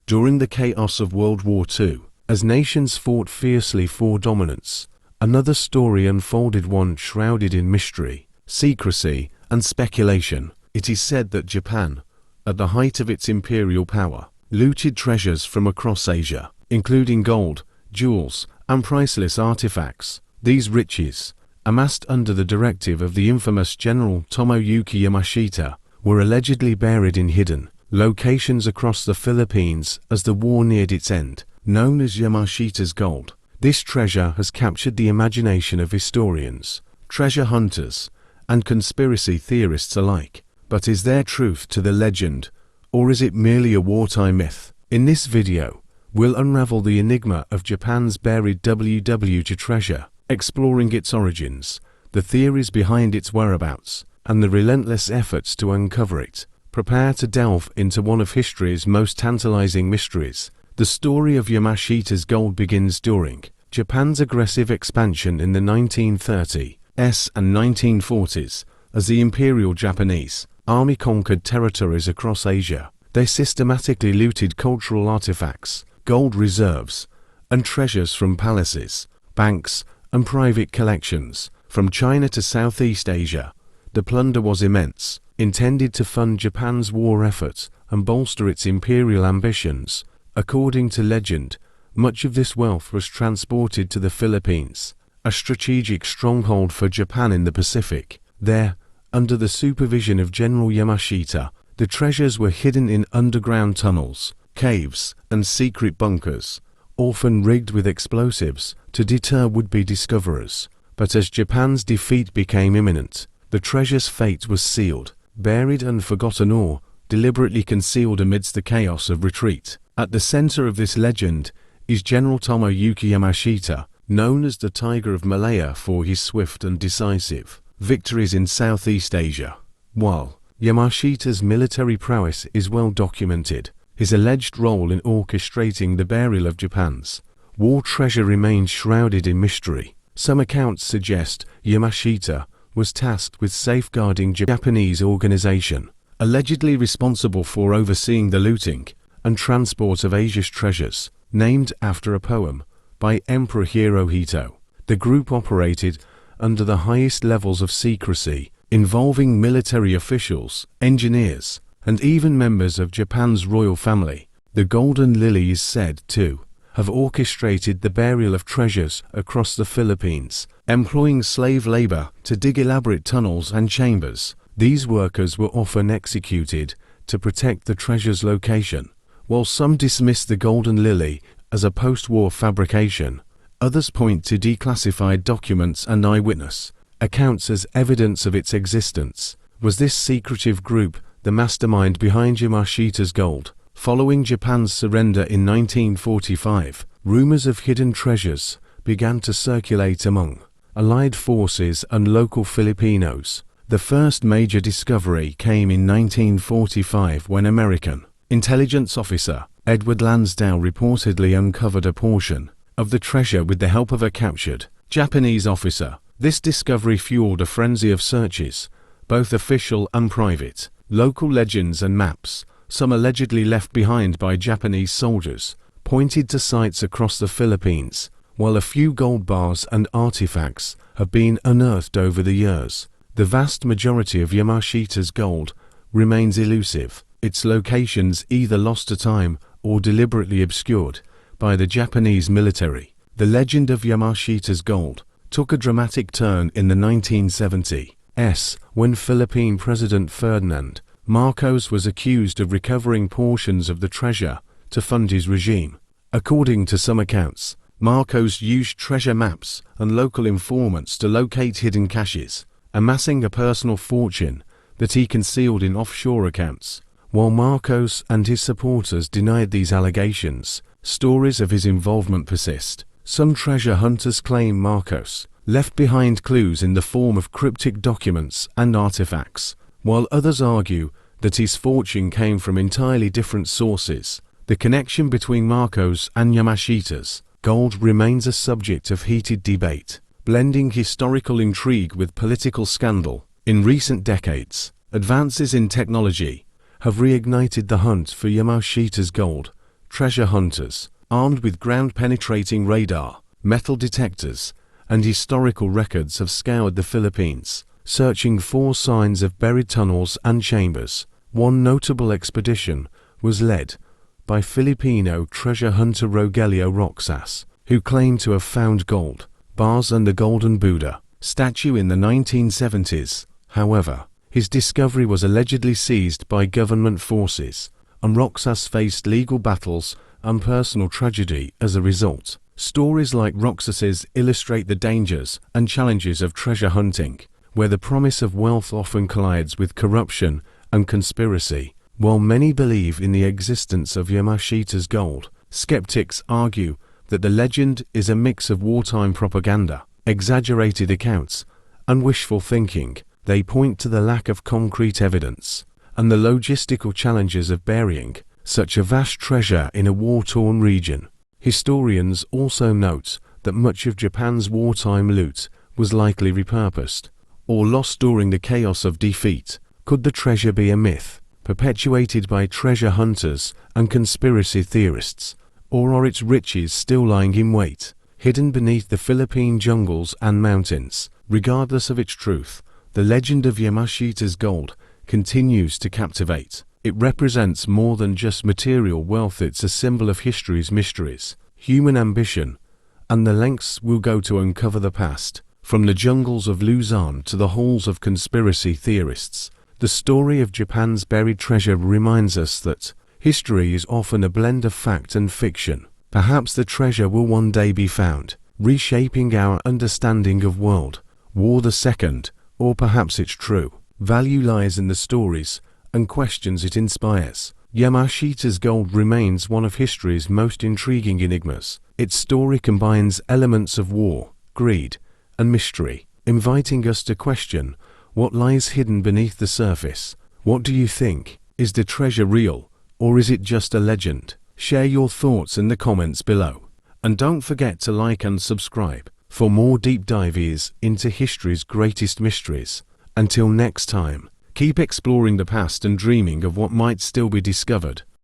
During the chaos of World War II, as nations fought fiercely for dominance, another story unfolded, one shrouded in mystery, secrecy, and speculation. It is said that Japan, at the height of its imperial power, looted treasures from across Asia, including gold, jewels, and priceless artifacts. These riches, amassed under the directive of the infamous General Tomoyuki Yamashita, were allegedly buried in hidden locations across the Philippines as the war neared its end. Known as Yamashita's gold, this treasure has captured the imagination of historians, treasure hunters, and conspiracy theorists alike. But is there truth to the legend, or is it merely a wartime myth? In this video, we'll unravel the enigma of Japan's buried WW2 treasure, exploring its origins, the theories behind its whereabouts, and the relentless efforts to uncover it. Prepare to delve into one of history's most tantalizing mysteries. The story of Yamashita's gold begins during Japan's aggressive expansion in the 1930s and 1940s, as the Imperial Japanese Army conquered territories across Asia. They systematically looted cultural artifacts, gold reserves, and treasures from palaces, banks, and private collections. From China to Southeast Asia, the plunder was immense, intended to fund Japan's war efforts and bolster its imperial ambitions. According to legend, much of this wealth was transported to the Philippines, a strategic stronghold for Japan in the Pacific. There, under the supervision of General Yamashita, the treasures were hidden in underground tunnels, caves, and secret bunkers, often rigged with explosives to deter would-be discoverers. But as Japan's defeat became imminent, the treasure's fate was sealed, buried and forgotten, or deliberately concealed amidst the chaos of retreat. At the center of this legend is General Tomoyuki Yamashita, known as the Tiger of Malaya for his swift and decisive victories in Southeast Asia. While Yamashita's military prowess is well documented, his alleged role in orchestrating the burial of Japan's war treasure remains shrouded in mystery. Some accounts suggest Yamashita was tasked with safeguarding Japanese organization, allegedly responsible for overseeing the looting and transport of Asia's treasures. Named after a poem by Emperor Hirohito, the group operated under the highest levels of secrecy, involving military officials, engineers, and even members of Japan's royal family. The Golden Lily is said to have orchestrated the burial of treasures across the Philippines, employing slave labor to dig elaborate tunnels and chambers. These workers were often executed to protect the treasure's location. While some dismiss the Golden Lily as a post-war fabrication, others point to declassified documents and eyewitness accounts as evidence of its existence. Was this secretive group the mastermind behind Yamashita's gold? Following Japan's surrender in 1945, rumors of hidden treasures began to circulate among Allied forces and local Filipinos. The first major discovery came in 1945 when American intelligence officer Edward Lansdale reportedly uncovered a portion of the treasure with the help of a captured Japanese officer. This discovery fueled a frenzy of searches, both official and private. Local legends and maps, some allegedly left behind by Japanese soldiers, pointed to sites across the Philippines, while a few gold bars and artifacts have been unearthed over the years. The vast majority of Yamashita's gold remains elusive, its locations either lost to time or deliberately obscured by the Japanese military. The legend of Yamashita's gold took a dramatic turn in the 1970s, when Philippine President Ferdinand Marcos was accused of recovering portions of the treasure to fund his regime. According to some accounts, Marcos used treasure maps and local informants to locate hidden caches, amassing a personal fortune that he concealed in offshore accounts. While Marcos and his supporters denied these allegations, stories of his involvement persist. Some treasure hunters claim Marcos left behind clues in the form of cryptic documents and artifacts, while others argue that his fortune came from entirely different sources. The connection between Marcos and Yamashita's gold remains a subject of heated debate, blending historical intrigue with political scandal. In recent decades, advances in technology have reignited the hunt for Yamashita's gold treasure hunters, armed with ground-penetrating radar, metal detectors, and historical records, have scoured the Philippines, searching for signs of buried tunnels and chambers. One notable expedition was led by Filipino treasure hunter Rogelio Roxas, who claimed to have found gold bars and the Golden Buddha statue in the 1970s. However, his discovery was allegedly seized by government forces, and Roxas faced legal battles and personal tragedy as a result. Stories like Roxas's illustrate the dangers and challenges of treasure hunting, where the promise of wealth often collides with corruption and conspiracy. While many believe in the existence of Yamashita's gold, skeptics argue that the legend is a mix of wartime propaganda, exaggerated accounts, and wishful thinking. They point to the lack of concrete evidence and the logistical challenges of burying such a vast treasure in a war-torn region. Historians also note that much of Japan's wartime loot was likely repurposed or lost during the chaos of defeat. Could the treasure be a myth, perpetuated by treasure hunters and conspiracy theorists, or are its riches still lying in wait, hidden beneath the Philippine jungles and mountains? Regardless of its truth, the legend of Yamashita's gold continues to captivate. It represents more than just material wealth. It's a symbol of history's mysteries, human ambition, and the lengths we'll go to uncover the past. From the jungles of Luzon to the halls of conspiracy theorists, the story of Japan's buried treasure reminds us that history is often a blend of fact and fiction. Perhaps the treasure will one day be found, reshaping our understanding of World War II, or perhaps its true value lies in the stories and questions it inspires. Yamashita's gold remains one of history's most intriguing enigmas. Its story combines elements of war, greed, and mystery, inviting us to question what lies hidden beneath the surface. What do you think? Is the treasure real, or is it just a legend? Share your thoughts in the comments below. And don't forget to like and subscribe for more deep dives into history's greatest mysteries. Until next time, keep exploring the past and dreaming of what might still be discovered.